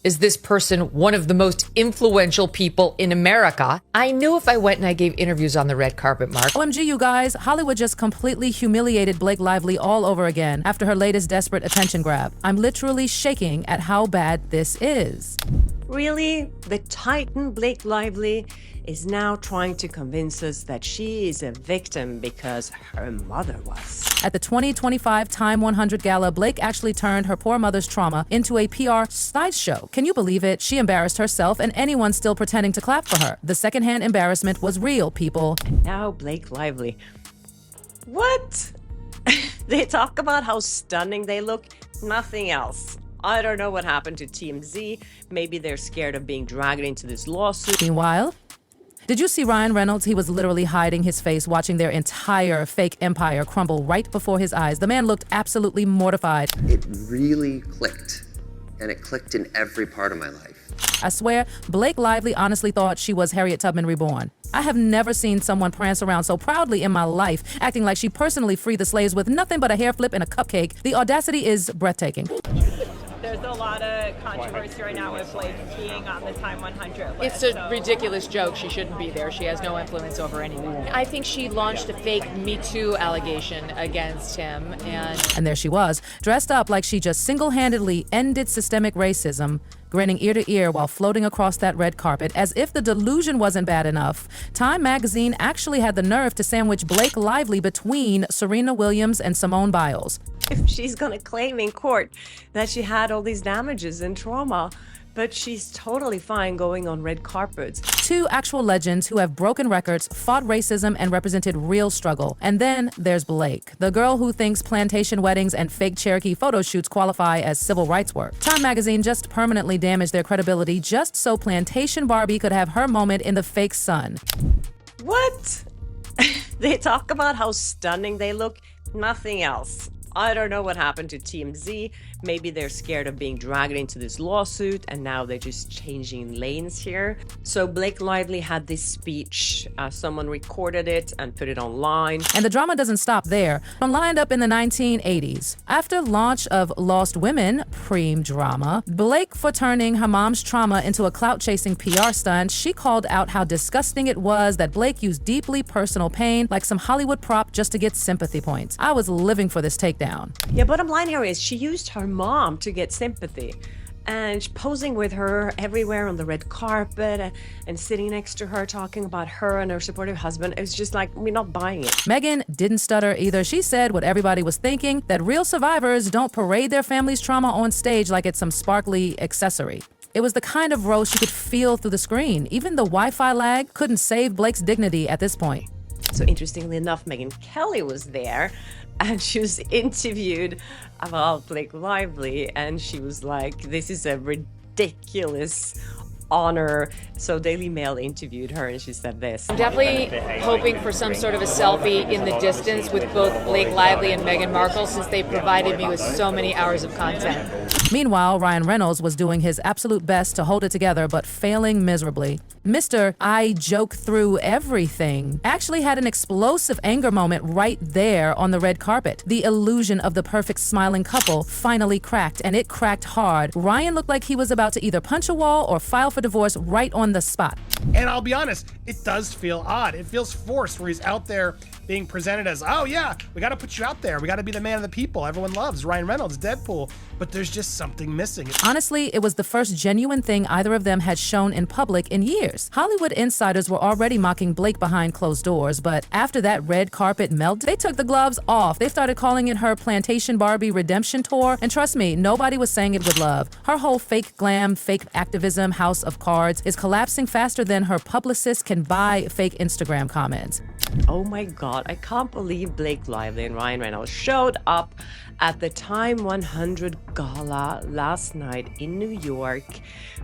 is this person one of the most influential people in America? I knew if I went and I gave interviews on the red carpet, Mark. OMG, you guys, Hollywood just completely humiliated Blake Lively all over again after her latest desperate attention grab. I'm literally shaking at how bad this is. Really? The Titan Blake Lively is now trying to convince us that she is a victim because her mother was. At the 2025 TIME100 gala, Blake actually turned her poor mother's trauma into a PR sideshow. Can you believe it? She embarrassed herself and anyone still pretending to clap for her. The secondhand embarrassment was real, people. Now Blake Lively. What? They talk about how stunning they look, nothing else. I don't know what happened to TMZ. Maybe they're scared of being dragged into this lawsuit. Meanwhile, did you see Ryan Reynolds? He was literally hiding his face, watching their entire fake empire crumble right before his eyes. The man looked absolutely mortified. It really clicked, and it clicked in every part of my life. I swear, Blake Lively honestly thought she was Harriet Tubman reborn. I have never seen someone prance around so proudly in my life, acting like she personally freed the slaves with nothing but a hair flip and a cupcake. The audacity is breathtaking. There's a lot of controversy right now with Blake being on the TIME100 list. It's a ridiculous joke. She shouldn't be there. She has no influence over anything. I think she launched a fake Me Too allegation against him. And there she was, dressed up like she just single-handedly ended systemic racism, grinning ear to ear while floating across that red carpet. As if the delusion wasn't bad enough, Time magazine actually had the nerve to sandwich Blake Lively between Serena Williams and Simone Biles. If she's gonna claim in court that she had all these damages and trauma, but she's totally fine going on red carpets. Two actual legends who have broken records, fought racism, and represented real struggle. And then there's Blake, the girl who thinks plantation weddings and fake Cherokee photo shoots qualify as civil rights work. Time magazine just permanently damaged their credibility just so Plantation Barbie could have her moment in the fake sun. What? They talk about how stunning they look, nothing else. I don't know what happened to TMZ. Maybe they're scared of being dragged into this lawsuit and now they're just changing lanes here. So Blake Lively had this speech. Someone recorded it and put it online. And the drama doesn't stop there. Lined up in the 1980s. After launch of Lost Women, preem drama, Blake, for turning her mom's trauma into a clout-chasing PR stunt, she called out how disgusting it was that Blake used deeply personal pain like some Hollywood prop just to get sympathy points. I was living for this takedown. Yeah, bottom line here is she used her mom to get sympathy. And posing with her everywhere on the red carpet and sitting next to her talking about her and her supportive husband. It was just like, we're not buying it. Meghan didn't stutter either. She said what everybody was thinking, that real survivors don't parade their family's trauma on stage like it's some sparkly accessory. It was the kind of roast you could feel through the screen. Even the Wi-Fi lag couldn't save Blake's dignity at this point. So interestingly enough, Megyn Kelly was there and she was interviewed about Blake Lively and she was like, this is a ridiculous honor. So Daily Mail interviewed her and she said this. I'm definitely hoping for some sort of a selfie in the distance with both Blake Lively and Meghan Markle since they provided me with so many hours of content. Meanwhile, Ryan Reynolds was doing his absolute best to hold it together, but failing miserably. Mr. I joke through everything actually had an explosive anger moment right there on the red carpet. The illusion of the perfect smiling couple finally cracked, and it cracked hard. Ryan looked like he was about to either punch a wall or file for divorce right on the spot. And I'll be honest, it does feel odd. It feels forced where he's out there being presented as, oh yeah, we got to put you out there. We got to be the man of the people. Everyone loves Ryan Reynolds, Deadpool. But there's just something missing. Honestly, it was the first genuine thing either of them had shown in public in years. Hollywood insiders were already mocking Blake behind closed doors, but after that red carpet melt, they took the gloves off. They started calling it her Plantation Barbie redemption tour, and trust me, nobody was saying it with love. Her whole fake glam, fake activism house of cards is collapsing faster than her publicist can buy fake Instagram comments. Oh my God, I can't believe Blake Lively and Ryan Reynolds showed up at the TIME100 gala last night in New York,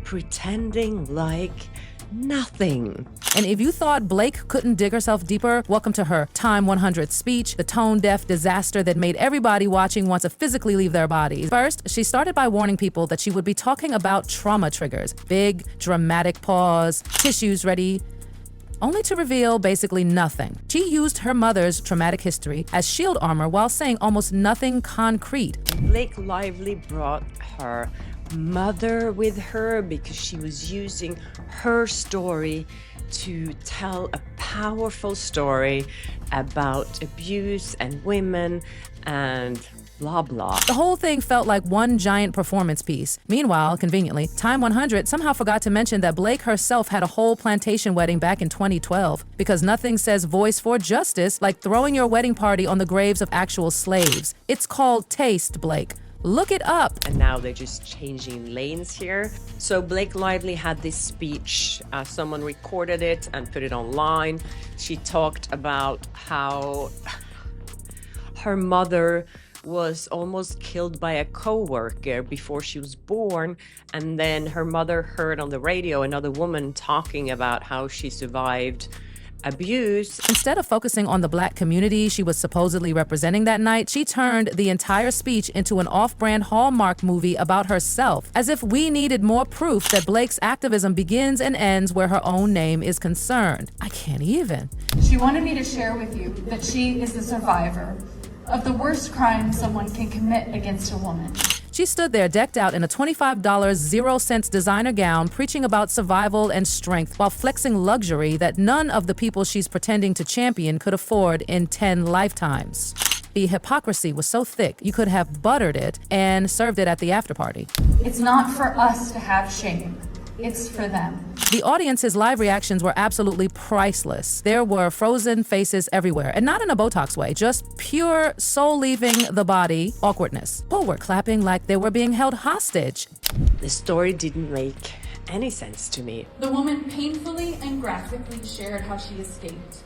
pretending like nothing. And if you thought Blake couldn't dig herself deeper, welcome to her TIME100 speech, the tone-deaf disaster that made everybody watching want to physically leave their bodies. First, she started by warning people that she would be talking about trauma triggers. Big, dramatic pause, tissues ready, only to reveal basically nothing. She used her mother's traumatic history as shield armor while saying almost nothing concrete. Blake Lively brought her mother with her because she was using her story to tell a powerful story about abuse and women and blah blah. The whole thing felt like one giant performance piece. Meanwhile, conveniently, Time 100 somehow forgot to mention that Blake herself had a whole plantation wedding back in 2012, because nothing says voice for justice like throwing your wedding party on the graves of actual slaves. It's called taste, Blake. Look it up. And now they're just changing lanes here. So Blake Lively had this speech. Someone recorded it and put it online. She talked about how her mother was almost killed by a co-worker before she was born, and then her mother heard on the radio another woman talking about how she survived abuse. Instead of focusing on the Black community she was supposedly representing that night, she turned the entire speech into an off-brand Hallmark movie about herself, as if we needed more proof that Blake's activism begins and ends where her own name is concerned. I can't even. She wanted me to share with you that she is a survivor of the worst crime someone can commit against a woman. She stood there decked out in a $25 0-cent designer gown, preaching about survival and strength while flexing luxury that none of the people she's pretending to champion could afford in 10 lifetimes. The hypocrisy was so thick you could have buttered it and served it at the after party. It's not for us to have shame. It's for them. The audience's live reactions were absolutely priceless. There were frozen faces everywhere, and not in a Botox way, just pure soul-leaving the body awkwardness. People were clapping like they were being held hostage. The story didn't make any sense to me. The woman painfully and graphically shared how she escaped.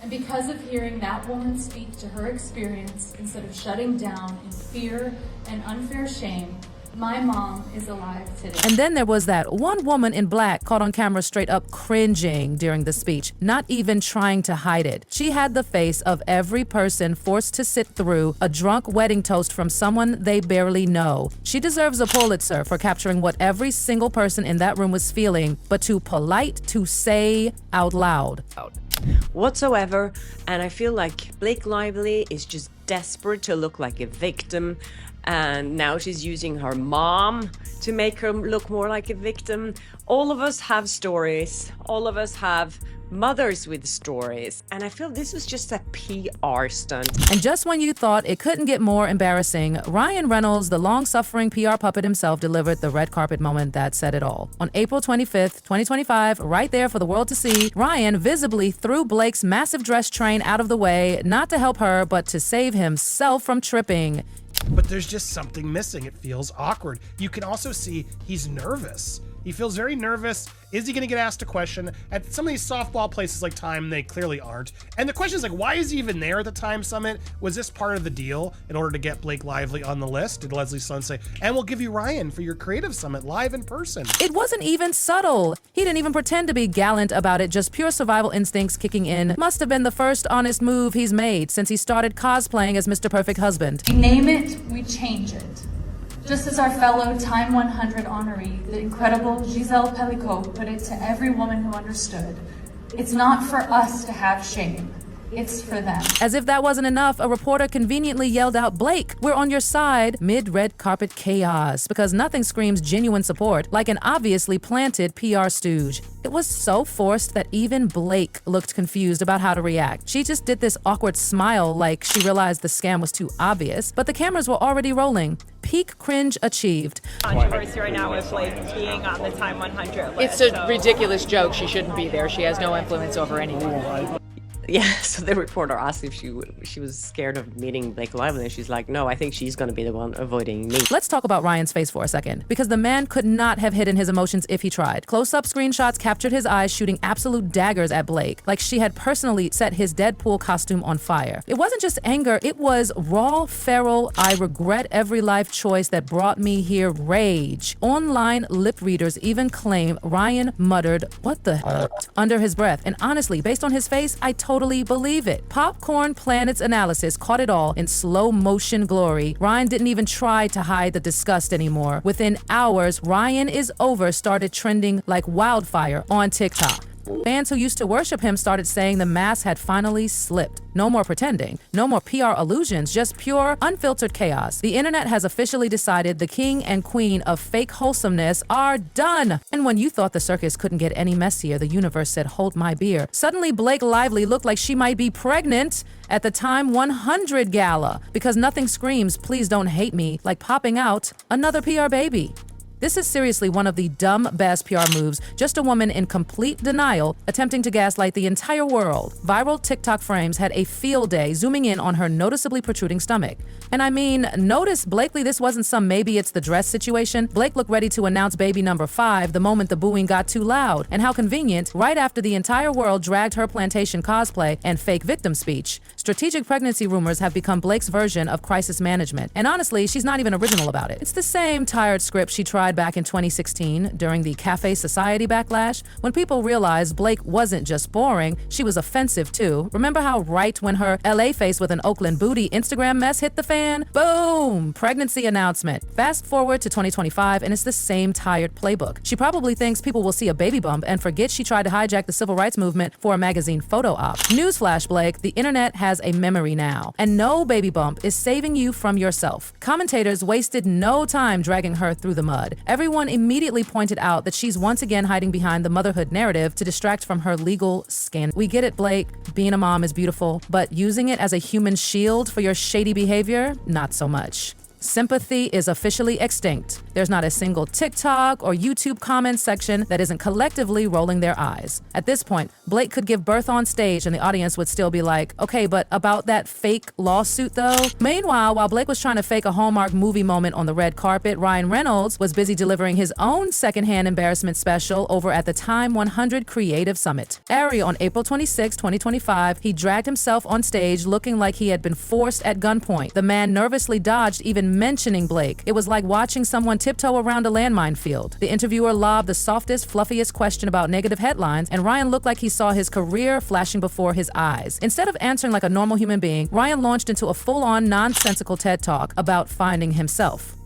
And because of hearing that woman speak to her experience instead of shutting down in fear and unfair shame, my mom is alive today. And then there was that one woman in black caught on camera straight up cringing during the speech, not even trying to hide it. She had the face of every person forced to sit through a drunk wedding toast from someone they barely know. She deserves a Pulitzer for capturing what every single person in that room was feeling, but too polite to say out loud. Whatsoever, and I feel like Blake Lively is just desperate to look like a victim, and now she's using her mom to make her look more like a victim. All of us have stories. All of us have mothers with stories, and I feel this was just a PR stunt. And just when you thought it couldn't get more embarrassing, Ryan Reynolds, the long-suffering PR puppet himself, delivered the red carpet moment that said it all. On April 25th, 2025, right there for the world to see, Ryan visibly threw Blake's massive dress train out of the way, not to help her, but to save himself from tripping. But there's just something missing. It feels awkward. You can also see he's nervous. He feels very nervous. Is he going to get asked a question? At some of these softball places like Time, they clearly aren't. And the question is, like, why is he even there at the Time Summit? Was this part of the deal in order to get Blake Lively on the list? Did Leslie Sloan say, and we'll give you Ryan for your creative summit live in person? It wasn't even subtle. He didn't even pretend to be gallant about it, just pure survival instincts kicking in. Must have been the first honest move he's made since he started cosplaying as Mr. Perfect Husband. We name it, we change it. Just as our fellow Time 100 honoree, the incredible Giselle Pellicot, put it to every woman who understood, it's not for us to have shame. It's for them. As if that wasn't enough, a reporter conveniently yelled out, "Blake, we're on your side," mid-red carpet chaos, because nothing screams genuine support like an obviously planted PR stooge. It was so forced that even Blake looked confused about how to react. She just did this awkward smile like she realized the scam was too obvious, but the cameras were already rolling. Peak cringe achieved. Controversy right now with Blake being on the Time 100 list. It's a ridiculous joke. She shouldn't be there. She has no influence over anything. Yeah, so the reporter asked if she was scared of meeting Blake Lively, and she's like, no, I think she's going to be the one avoiding me. Let's talk about Ryan's face for a second, because the man could not have hidden his emotions if he tried. Close-up screenshots captured his eyes shooting absolute daggers at Blake, like she had personally set his Deadpool costume on fire. It wasn't just anger, it was raw, feral, I regret every life choice that brought me here rage. Online lip readers even claim Ryan muttered, "What the hell?" under his breath, and honestly, based on his face, I totally believe it. Popcorn Planet's analysis caught it all in slow motion glory. Ryan didn't even try to hide the disgust anymore. Within hours, Ryan is over started trending like wildfire on TikTok. Fans who used to worship him started saying the mask had finally slipped. No more pretending, no more PR illusions, just pure, unfiltered chaos. The internet has officially decided the king and queen of fake wholesomeness are done. And when you thought the circus couldn't get any messier, the universe said, hold my beer. Suddenly, Blake Lively looked like she might be pregnant at the Time 100 gala, because nothing screams, please don't hate me, like popping out another PR baby. This is seriously one of the dumb best PR moves, just a woman in complete denial attempting to gaslight the entire world. Viral TikTok frames had a field day zooming in on her noticeably protruding stomach. And I mean, notice Blakely, this wasn't some maybe it's the dress situation. Blake looked ready to announce baby number 5 the moment the booing got too loud. And how convenient, right after the entire world dragged her plantation cosplay and fake victim speech. Strategic pregnancy rumors have become Blake's version of crisis management. And honestly, she's not even original about it. It's the same tired script she tried back in 2016 during the Cafe Society backlash, when people realized Blake wasn't just boring, she was offensive too. Remember how right when her LA face with an Oakland booty Instagram mess hit the fan? Boom! Pregnancy announcement. Fast forward to 2025 and it's the same tired playbook. She probably thinks people will see a baby bump and forget she tried to hijack the civil rights movement for a magazine photo op. Newsflash, Blake, the internet has a memory now, and no baby bump is saving you from yourself. Commentators wasted no time dragging her through the mud. Everyone immediately pointed out that she's once again hiding behind the motherhood narrative to distract from her legal scandal. We get it, Blake. Being a mom is beautiful, but using it as a human shield for your shady behavior, not so much. Sympathy is officially extinct. There's not a single TikTok or YouTube comment section that isn't collectively rolling their eyes. At this point, Blake could give birth on stage and the audience would still be like, okay, but about that fake lawsuit though? Meanwhile, while Blake was trying to fake a Hallmark movie moment on the red carpet, Ryan Reynolds was busy delivering his own secondhand embarrassment special over at the Time 100 Creative Summit. On April 26, 2025, he dragged himself on stage looking like he had been forced at gunpoint. The man nervously dodged even mentioning Blake. It was like watching someone tiptoe around a landmine field. The interviewer lobbed the softest, fluffiest question about negative headlines, and Ryan looked like he saw his career flashing before his eyes. Instead of answering like a normal human being, Ryan launched into a full-on nonsensical TED Talk about finding himself.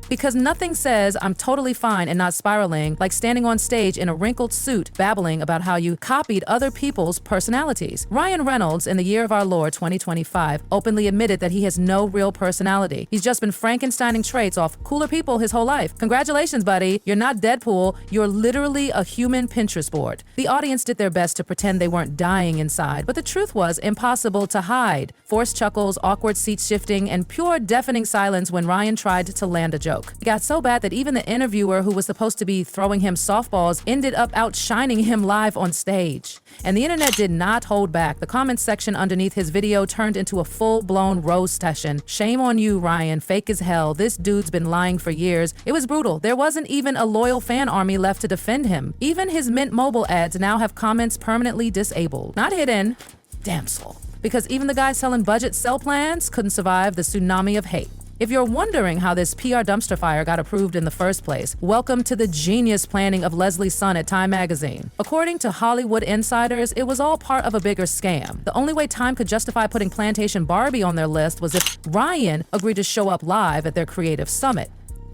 Because nothing says I'm totally fine and not spiraling like standing on stage in a wrinkled suit babbling about how you copied other people's personalities. Ryan Reynolds, in the year of our Lord 2025, openly admitted that he has no real personality. He's just been Frankensteining traits off cooler people his whole life. Congratulations, buddy. You're not Deadpool. You're literally a human Pinterest board. The audience did their best to pretend they weren't dying inside, but the truth was impossible to hide. Forced chuckles, awkward seat shifting, and pure deafening silence when Ryan tried to land a joke. It got so bad that even the interviewer who was supposed to be throwing him softballs ended up outshining him live on stage. And the internet did not hold back. The comments section underneath his video turned into a full-blown roast session. Shame on you, Ryan. Fake as hell. This dude's been lying for years. It was brutal. There wasn't even a loyal fan army left to defend him. Even his Mint Mobile ads now have comments permanently disabled. Not hidden. Damn soul. Because even the guys selling budget cell plans couldn't survive the tsunami of hate. If you're wondering how this PR dumpster fire got approved in the first place, welcome to the genius planning of Leslie's son at Time magazine. According to Hollywood insiders, it was all part of a bigger scam. The only way Time could justify putting Plantation Barbie on their list was if Ryan agreed to show up live at their creative summit.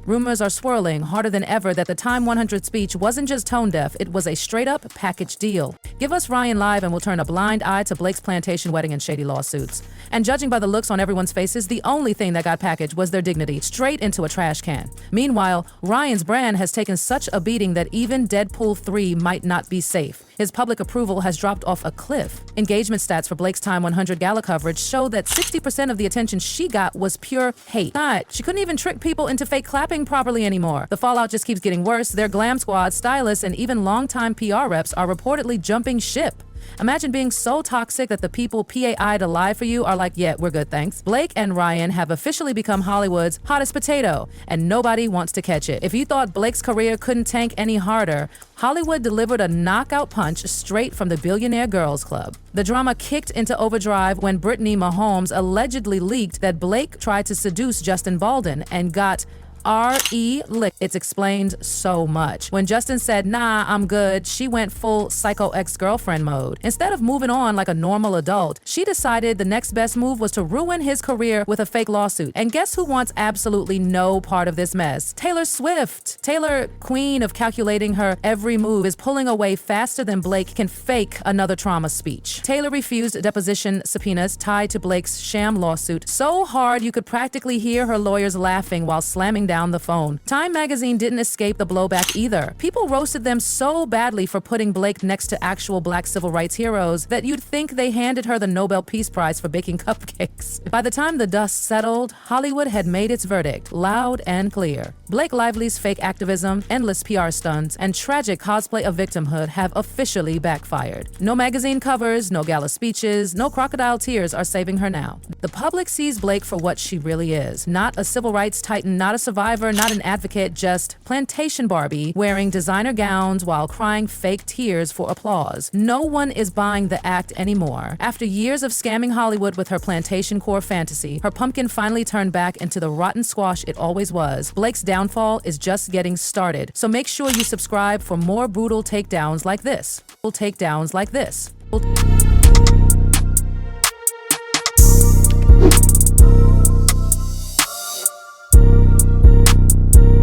Rumors are swirling harder than ever that the Time 100 speech wasn't just tone deaf, it was a straight-up package deal. Give us Ryan live and we'll turn a blind eye to Blake's plantation wedding and shady lawsuits. And judging by the looks on everyone's faces, the only thing that got packaged was their dignity, straight into a trash can. Meanwhile, Ryan's brand has taken such a beating that even Deadpool 3 might not be safe. His public approval has dropped off a cliff. Engagement stats for Blake's Time 100 gala coverage show that 60% of the attention she got was pure hate. She couldn't even trick people into fake clapping properly anymore. The fallout just keeps getting worse. Their glam squad, stylists, and even longtime PR reps are reportedly jumping ship. Imagine being so toxic that the people PAI to lie for you are like, yeah, we're good, thanks. Blake and Ryan have officially become Hollywood's hottest potato, and nobody wants to catch it. If you thought Blake's career couldn't tank any harder, Hollywood delivered a knockout punch straight from the Billionaire Girls Club. The drama kicked into overdrive when Brittany Mahomes allegedly leaked that Blake tried to seduce Justin Baldwin and got R.E. lick. It's explained so much. When Justin said, "Nah, I'm good," she went full psycho ex-girlfriend mode. Instead of moving on like a normal adult, she decided the next best move was to ruin his career with a fake lawsuit. And guess who wants absolutely no part of this mess? Taylor Swift. Taylor, queen of calculating her every move, is pulling away faster than Blake can fake another trauma speech. Taylor refused deposition subpoenas tied to Blake's sham lawsuit so hard you could practically hear her lawyers laughing while slamming down the phone. Time magazine didn't escape the blowback either. People roasted them so badly for putting Blake next to actual black civil rights heroes that you'd think they handed her the Nobel Peace Prize for baking cupcakes. By the time the dust settled, Hollywood had made its verdict, loud and clear. Blake Lively's fake activism, endless PR stunts, and tragic cosplay of victimhood have officially backfired. No magazine covers, no gala speeches, no crocodile tears are saving her now. The public sees Blake for what she really is. Not a civil rights titan, not a survivor, not an advocate, just plantation Barbie wearing designer gowns while crying fake tears for applause. No one is buying the act anymore. After years of scamming Hollywood with her plantation core fantasy, her pumpkin finally turned back into the rotten squash it always was. Blake's downfall is just getting started. So make sure you subscribe for more brutal takedowns like this. Takedowns like this.